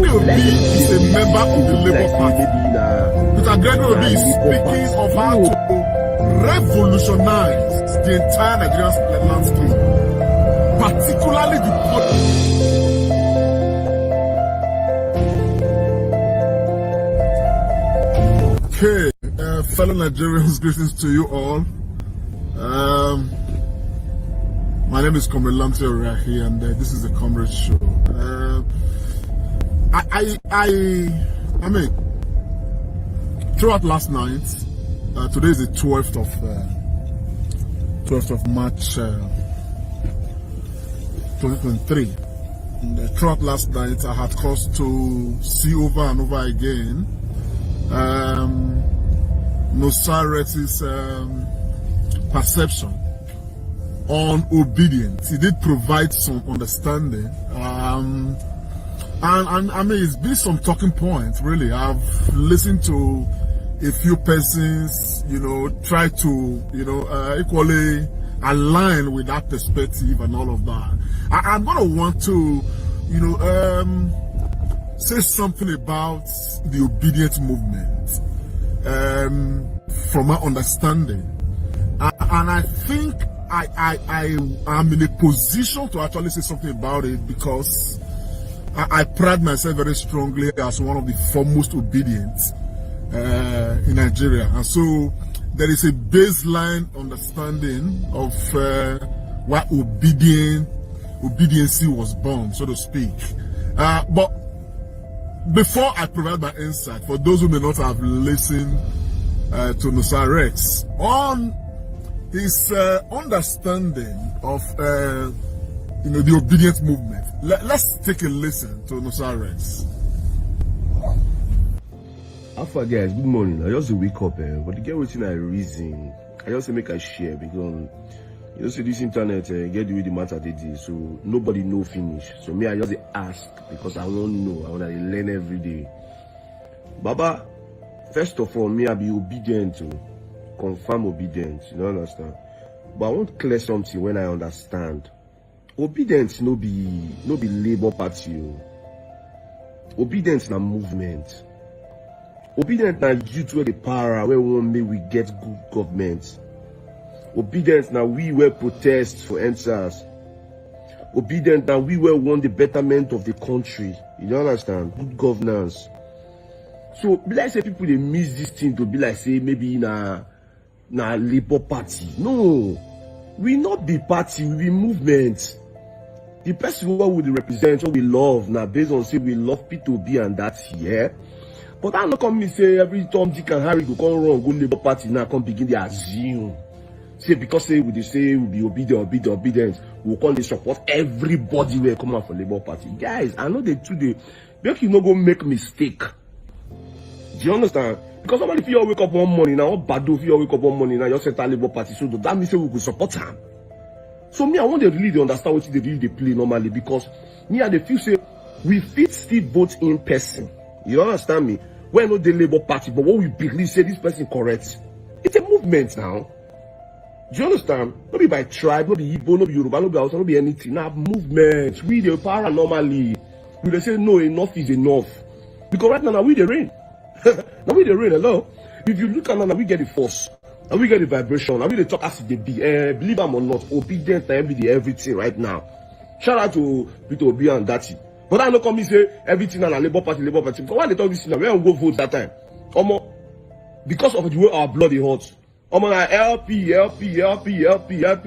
Obi is a member of the Labour Party. Mr. Gregory Obi is speaking of how to revolutionize the entire Nigerian landscape, particularly the Okay, fellow Nigerians, greetings to you all. My name is Comrade Lamte Orahi, and this is the Comrade Show. I mean, throughout last night, today is the 12th of March, 2023. And throughout last night, I had cause to see over and over again Nosa Rex's perception on obedience. He did provide some understanding, and I mean, it's been some talking points. Really, I've listened to a few persons, try to, equally align with that perspective and all of that. I'm gonna want to, say something about the obedient movement, from my understanding, and I think I am in a position to actually say something about it because I pride myself very strongly as one of the foremost obedients in Nigeria, and so there is a baseline understanding of why obedience was born, so to speak. But before I provide my insight, for those who may not have listened to Nosa Rex on his understanding of the obedient movement, let's take a listen to Nosa Rex. Alpha guys, good morning. I just wake up, but to get within I reason, I just make a share because see this internet get the way the matter they do, so nobody know finish. So me I just ask because I won't know. I want to learn every day. Baba, first of all, me I be obedient to confirm obedience. You don't understand? But I want to clear something when I understand. Obedience no be Labour Party. Obedience na movement. Obedience na youth where the power where we get good government. Obedience now we were protest for answers. Obedient now we were want the betterment of the country. You understand? Good governance. So be like say people they miss this thing to be like say maybe na Labour Party. No, we not be party, we be movement. The person who we represent, what we love now based on say we love P2B and that's here. But I'm not come say every Tom, Dick and Harry go come wrong, go Labour Party now come begin the assume. Say because say we be obedient, we'll call they support everybody will come out for Labour Party. Guys, I know they today make you not go make mistake. Do you understand? Because somebody feel wake up one morning now, Bado feel wake up one morning now, you set a Labour Party, so that means say we will support them. So me, I want them really to understand what they really play normally, because me and they feel say we fit still vote in person. You understand me? We're not the Labour Party, but what we believe say this person correct. It's a movement now. Do you understand? Not be by tribe, not be Igbo, not be Yoruba, not be Hausa, not be anything. Now movement. We the power normally. We they say no, enough is enough. Because right now we the rain. Now we the rain, hello. If you look at now, we get the force. Now we get the vibration. Now we the talk as they be. Believe them or not, obedient and everything right now. Shout out to P2B and Dati. But I don't come and say everything on a Labour Party. Because why they talk this now? We don't go vote that time. Because of the way our blood is hot. LP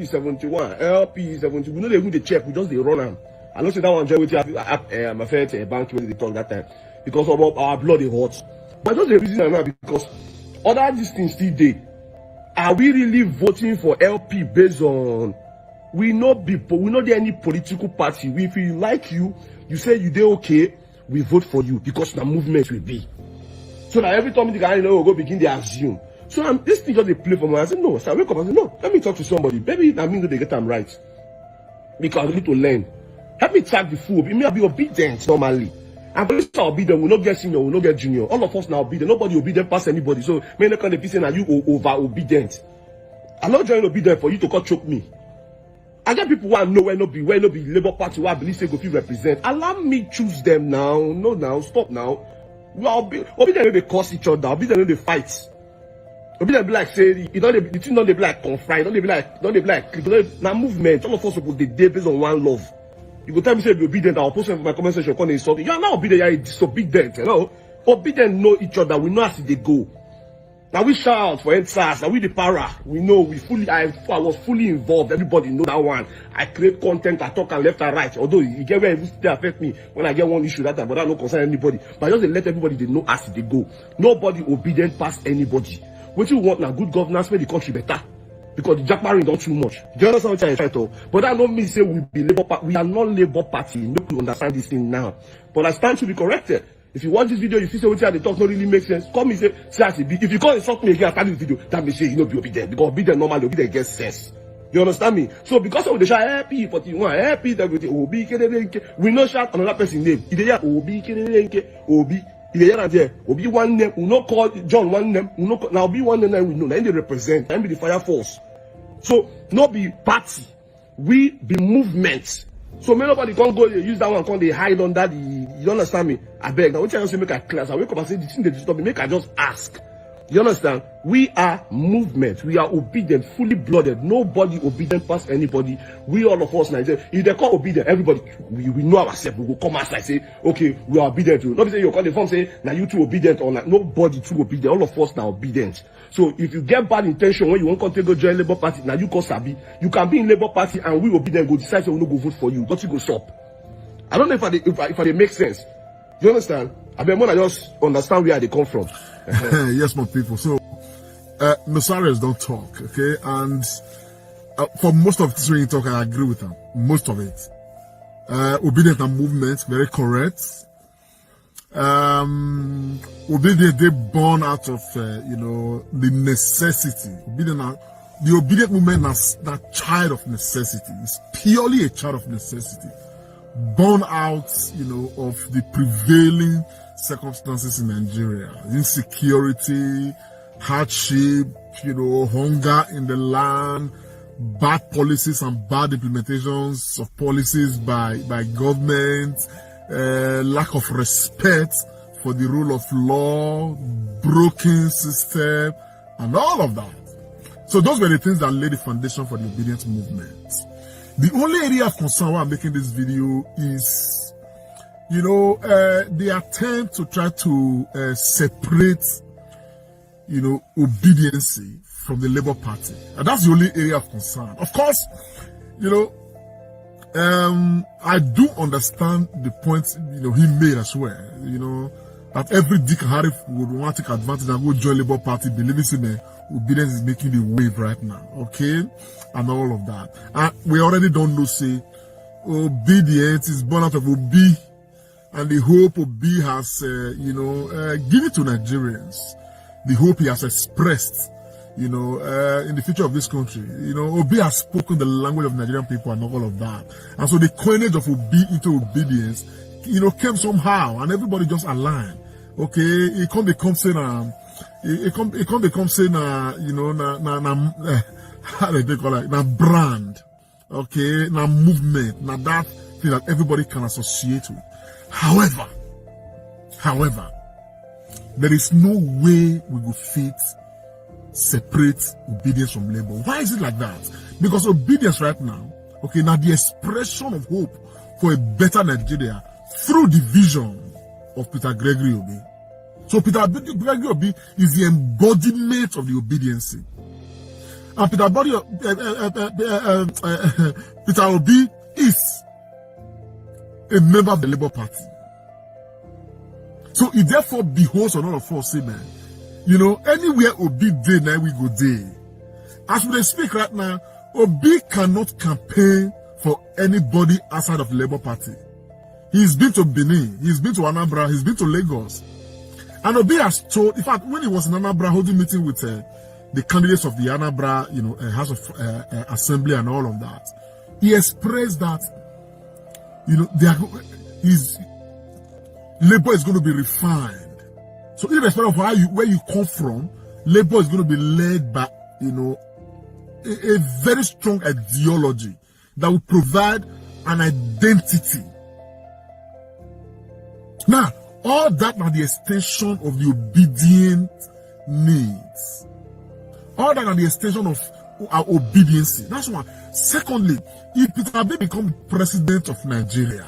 71, LP 70. We know they win the check, we just they run them. I know say that one joy with my friend a bank when they talk that time. Because of our blood is hot. But just the reason now because other these things still there. Are we really voting for LP based on we not there any political party? If we like you say you they okay, we vote for you because the movement will be. So that every time the guy go begin they assume. So this thing just a play for me. I said, no. So I wake up and I said, no, let me talk to somebody. Maybe I mean they get them right. Because I need to learn. Help me track the food. It may be obedient normally. And for this obedient, we will not get senior, we will not get junior. All of us now obedient. Nobody obedient past anybody. So many kind of people saying, are you over obedient? I'm not joining obedient for you to come choke me. I get people who I know where no be Labour Party who I believe say go fit represent. Allow me choose them now. No, now stop now. We are Obidient they curse each other. Obidient they fight. Obidient be like say you know the thing don't they be like confide. Don't they be like now movement. All of us supposed to dey based on one love. You go tell me say be Obidient. I'll post it in my comment section. Come insult you. You are not Obidient. You are disobedient. You know. Obidient know each other. We know as they go. Now we shout for NSAS. Now we the para. We know I was fully involved. Everybody know that one. I create content. I talk and left and right. Although you get where it still affect me when I get one issue that time, but that no concern anybody. But just let everybody they know as they go. Nobody Obidient past anybody. What you want now? Good governance make the country better. Because the jackmaring don't too much. Do you understand what I'm trying to? But that don't mean say we be Labour Party. We are not Labour Party. No, you understand this thing now. But I stand to be corrected. If you watch this video, you see what they talk don't really make sense. Call me say as it be. If you can't insult me again after this video, that means you know be Obidient. Because Obidient normally Obidient gets sense. You understand me? So because of the shout happy 41, happy everything, Obi, we no shout another person name. If they hear Obi, Obi, if they hear there, Obi one name, we no call John one name, we no call, now Obi one name we know. Now they represent, now be the fire force. So no be party, we be movement. So may nobody can't go use that one, can't they hide under the, you understand me? I beg. Now what you say make a class. I wake up and say the thing they disturb me, make I just ask. You understand? We are movement. We are Obidient, fully blooded. Nobody Obidient past anybody. We all of us Nigeria. If they call Obidient, everybody we know ourselves. We will come outside and say, okay, we are Obidient too. Nobody say you call the phone say, now you too Obidient or not. Nobody too Obidient. All of us now Obidient. So if you get bad intention when you want to go join Labour Party, now you call Sabi. You can be in Labour Party and we Obidient go decide we no go vote for you. Don't you go stop? I don't know if they make sense. You understand? I mean, when I just understand where they come from. Yes, my people. So, Nosa Rex don't talk, okay? And for most of this when you talk, I agree with them. Most of it. Obidient and movement, very correct. Obidient, they born out of, the necessity. The Obidient movement is that child of necessity. It's purely a child of necessity. Born out, of the prevailing circumstances in Nigeria, insecurity, hardship, hunger in the land, bad policies and bad implementations of policies by government, lack of respect for the rule of law, broken system, and all of that. So those were the things that laid the foundation for the Obidient movement. The only area of concern why I'm making this video is, the attempt to try to separate, obediency from the Labour Party. And that's the only area of concern. Of course, I do understand the point, he made as well, that every Dick and Harry would want to take advantage and go join Labour Party, believing in Obedience is making the wave right now, okay? And all of that. And we already don't know, say, Obidient is born out of Obi, and the hope Obi has, given to Nigerians. The hope he has expressed, in the future of this country. Obi has spoken the language of Nigerian people and all of that. And so the coinage of Obi into Obedience, came somehow, and everybody just aligned. Okay, it can't become saying, how do they call it? Now brand, okay, now movement, now that thing that everybody can associate with. However, there is no way we will separate Obedience from Labour. Why is it like that? Because Obedience right now, okay, now the expression of hope for a better Nigeria through the vision of Peter Gregory Obi. So Peter Gregory Obi is the embodiment of the obedience. And Peter Obi is a member of the Labour Party. So it therefore beholds on all of us, man. Anywhere Obi dey, now we go there. As we speak right now, Obi cannot campaign for anybody outside of the Labour Party. He's been to Benin, he's been to Anambra, he's been to Lagos. And Obi has told, in fact, when he was in Anambra holding meeting with the candidates of the Anambra, House of Assembly and all of that, he expressed that, Labour is going to be refined. So irrespective of where you come from, Labour is going to be led by, a very strong ideology. that will provide an identity. Now, all that are the extension of the obedient needs. All that are the extension of our obedience. That's one. Secondly, if Peter Obi becomes president of Nigeria,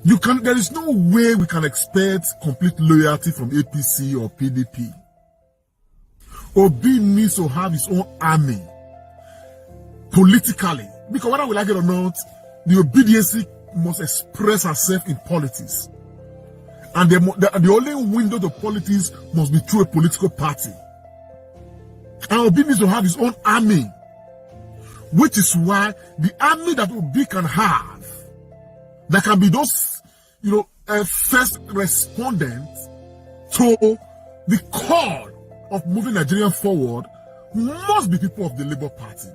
there is no way we can expect complete loyalty from APC or PDP. Obi needs to have his own army politically, because whether we like it or not, the obedience must express herself in politics, and the only window to politics must be through a political party. And Obi needs to have his own army, which is why the army that Obi can have, that can be those, first respondents to the call of moving Nigeria forward, must be people of the Labour Party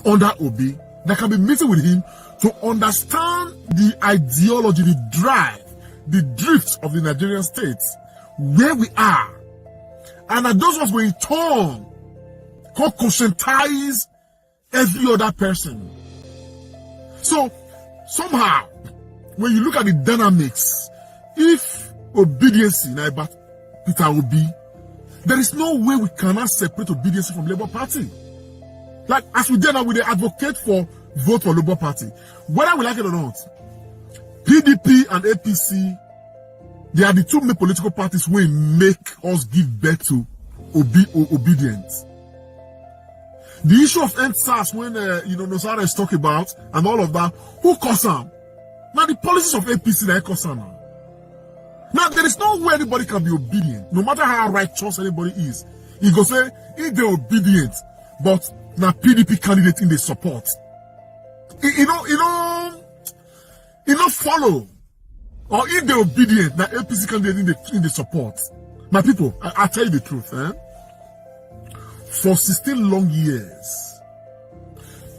under Obi, that can be meeting with him to understand the ideology, the drive, the drift of the Nigerian state, where we are, and that those ones will in turn conscientize every other person. So somehow, when you look at the dynamics, if obedience now about Peter Obi, there is no way we cannot separate obedience from Labour Party. Like as we did now, we advocate for vote for Labour Party, whether we like it or not. PDP and APC, they are the two main political parties who make us give birth to Obidient. The issue of NSAS, when Nosa Rex talk about and all of that, who cause them? Now the policies of APC that cause them. Now there is no way anybody can be obedient, no matter how righteous anybody is. He go say if they're obedient, but now PDP candidate in the support. You don't follow. Or if they're obedient, now APC candidate in the support. My people, I tell you the truth, for 16 long years,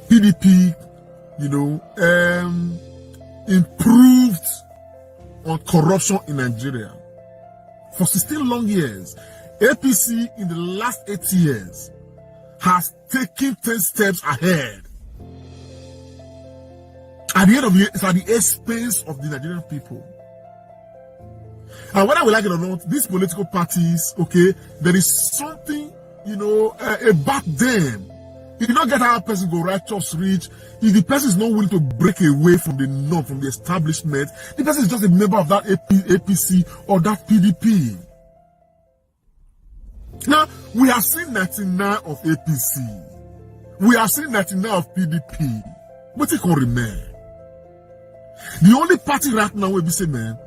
PDP, improved on corruption in Nigeria. For 16 long years, APC in the last 8 years has taken 10 steps ahead. At the end of the year, it's at the expense of the Nigerian people. And whether we like it or not, these political parties, okay, there is something, about them. You do not get how a person go righteous rich. If the person is not willing to break away from the norm, from the establishment, the person is just a member of that APC or that PDP. Now, we have seen 99 of APC. We have seen 99 of PDP. But it can remain. The only party right now will be say, man,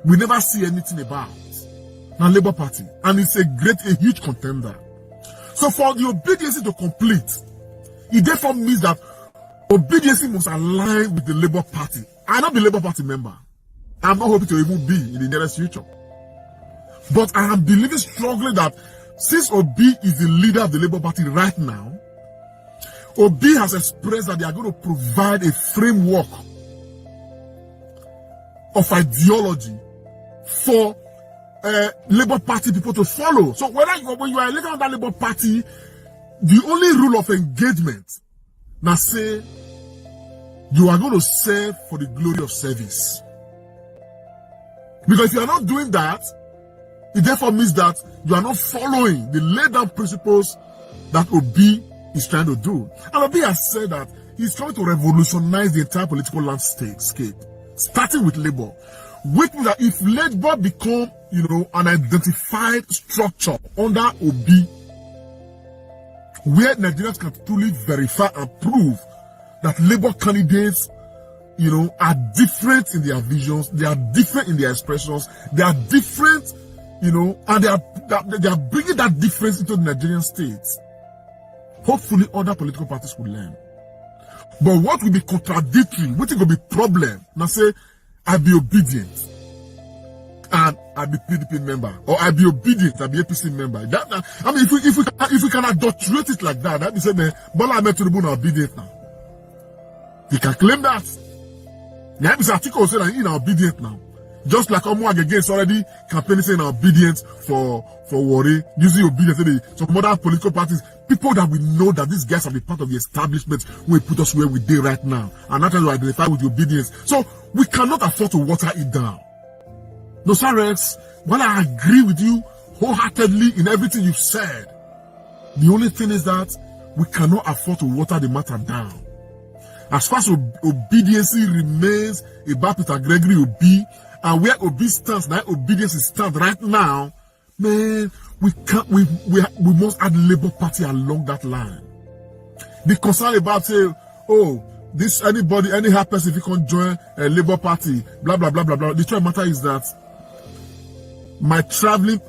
we never see anything about. Now, Labour Party. And it's a huge contender. So for the obedience to complete, it therefore means that obedience must align with the Labour Party. I'm not the Labour Party member. I'm not hoping to even be in the nearest future. But I am believing strongly that since Obi is the leader of the Labour Party right now, Obi has expressed that they are going to provide a framework of ideology for Labour Party people to follow. So when you are elected on that Labour Party, the only rule of engagement now say you are going to serve for the glory of service. Because if you are not doing that, it therefore means that you are not following the laid down principles that Obi is trying to do. And Obi has said that he's trying to revolutionize the entire political landscape, starting with Labour. Which means that if Labour become, an identified structure under Obi, where Nigerians can truly verify and prove that Labour candidates, are different in their visions, they are different in their expressions, they are different, and they are bringing that difference into the Nigerian state. Hopefully, other political parties will learn. But what will be contradictory, what will be problem? Now say, I be obedient, and I be PDP member, or I be obedient, I be APC member. If we can adulterate it like that, that be say, man, Bola Ahmed Tinubu now obedient now. He can claim that. Now, this article said that he now obedient now. Just like Omuagege is already campaigning saying obedient for Warri, using obedience. Some other political parties, people that we know that these guys have been part of the establishment will put us where we did right now. And that's why we identify with the obedience. So we cannot afford to water it down. Nosa Rex, while I agree with you wholeheartedly in everything you've said, the only thing is that we cannot afford to water the matter down. As far as obedience remains about Peter Gregory Obi, and where Obi stands, now obedience stands right now, man, we must add Labour Party along that line. The concern about say, oh, this any hard person if you can't join a Labour Party, blah blah blah blah blah. The truth matter is that my traveling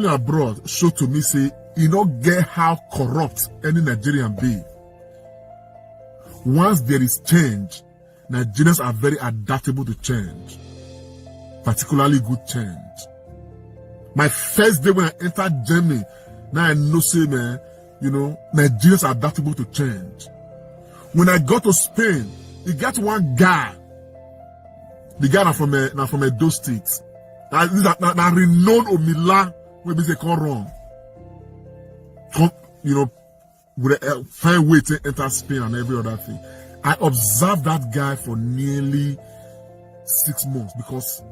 abroad showed to me say, you don't get how corrupt any Nigerian be. Once there is change, Nigerians are very adaptable to change. Particularly good change. My first day when I entered Germany, now I know say, man, Nigerians are adaptable to change. When I got to Spain, you got one guy, the guy now from Edo State. Now renowned Omila, where they come wrong. Would find way to enter Spain and every other thing. I observed that guy for nearly 6 months because,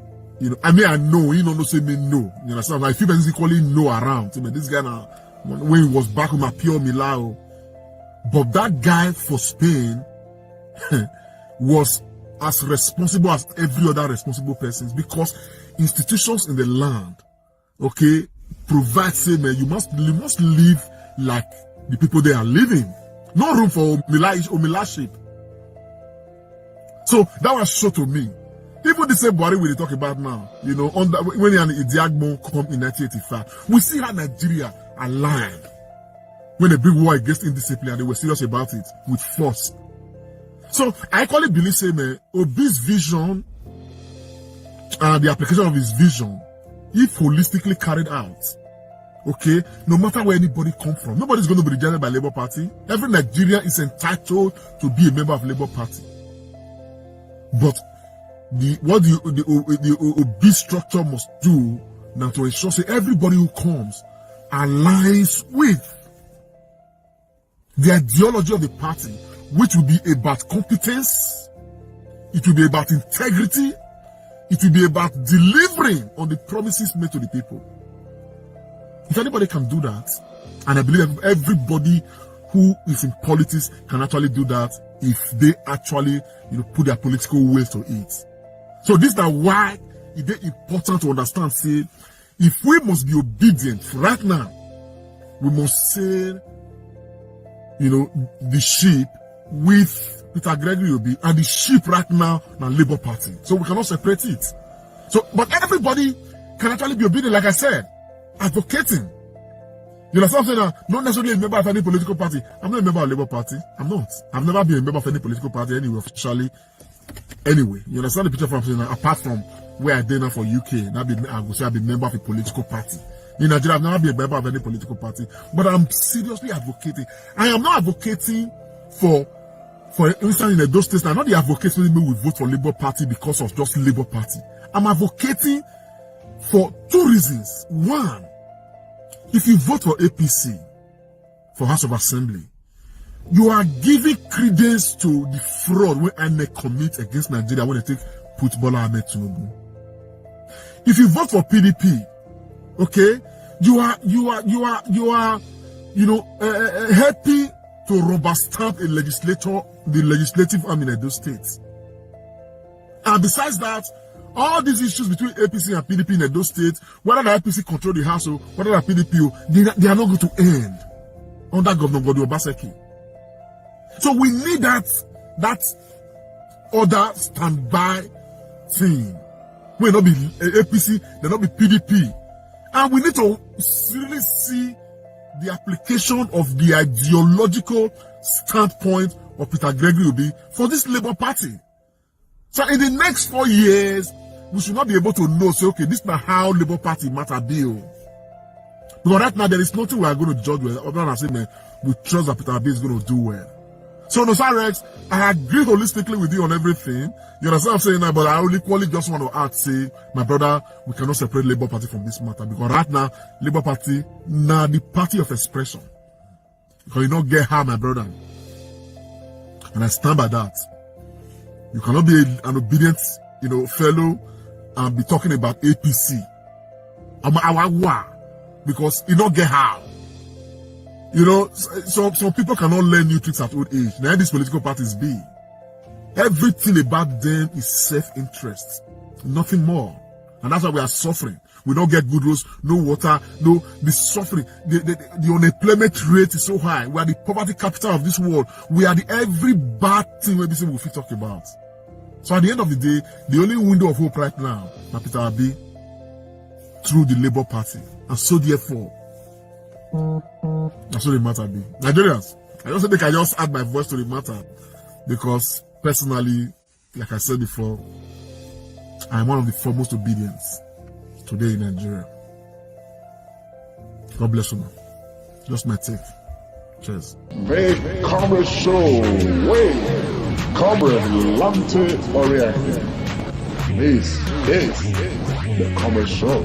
I know, he don't say me no. You understand? Like, people equally know around. This guy now, when he was back with my pure Milao, but that guy for Spain was as responsible as every other responsible person because institutions in the land, okay, provide, say, man, you must live like the people they are living. No room for Omilaship. So that was shown to me. Even the same Buhari we talk about now, when Idiagmo come in 1985, we see how Nigeria aligned when a big war against indiscipline and they were serious about it with force. So I actually believe, say, man, Obi's vision and the application of his vision, if holistically carried out, okay, no matter where anybody come from, nobody's going to be rejected by Labour Party. Every Nigerian is entitled to be a member of Labour Party. But what the Obi structure must do now to ensure say everybody who comes aligns with the ideology of the party, which will be about competence, it will be about integrity, it will be about delivering on the promises made to the people. If anybody can do that, and I believe everybody who is in politics can actually do that if they actually put their political will to it. So this is why it is important to understand, say, if we must be obedient right now, we must sail, the ship with Peter Gregory Obi, and the ship right now Labour Party. So we cannot separate it. So, but everybody can actually be obedient, like I said, advocating. You know what I'm saying? Not necessarily a member of any political party. I'm not a member of Labour Party. I'm not. I've never been a member of any political party anyway, officially. Anyway, you understand the picture from saying, apart from where I did now for UK, I would say I've been a member of a political party. In Nigeria, I've never been a member of any political party. But I'm seriously advocating. I am not advocating for instance, in those states, I'm not the advocating me will vote for Labour Party because of just Labour Party. I'm advocating for 2 reasons. One, if you vote for APC, for House of Assembly, you are giving credence to the fraud when INEC commit against Nigeria when they put Bola Ahmed Tinubu. If you vote for PDP, okay, you are helping to rubber stamp the legislative arm in those states. And besides that, all these issues between APC and PDP in those states, whether the APC control the house or whether the PDP, they are not going to end under Governor Godwin Obaseki. So we need that other standby thing. Will not be APC, there not be PDP, and we need to really see the application of the ideological standpoint of Peter Gregory Obi for this Labour Party. So in the next 4 years, we should not be able to know, say, okay, this is not how Labour Party matter deal. Because right now, there is nothing we are going to judge with, other than saying, man, we trust that Peter Obi is going to do well. So Nosa Rex, I agree holistically with you on everything. You understand what I'm saying now? But I only equally just want to add, say, my brother, we cannot separate Labour Party from this matter, because right now, Labour Party, now the party of expression. Because you don't get harm, my brother. And I stand by that. You cannot be an obedient, fellow and be talking about APC. Because you don't get harm. Some people cannot learn new tricks at old age. Now these political parties be. Everything about them is self-interest. Nothing more. And that's why we are suffering. We don't get good roads, no water, the suffering. The unemployment rate is so high. We are the poverty capital of this world. We are every bad thing we will talk about. So at the end of the day, the only window of hope right now, Peter, will be through the Labour Party. And so therefore, that's what the matter be. Nigerians, I don't think I just add my voice to the matter, because personally, like I said before, I am one of the foremost obedients today in Nigeria. God bless you, man. Just my take. Cheers. Make Comrade Show way. Comrade Lante Oriente. This is the Comrade Show.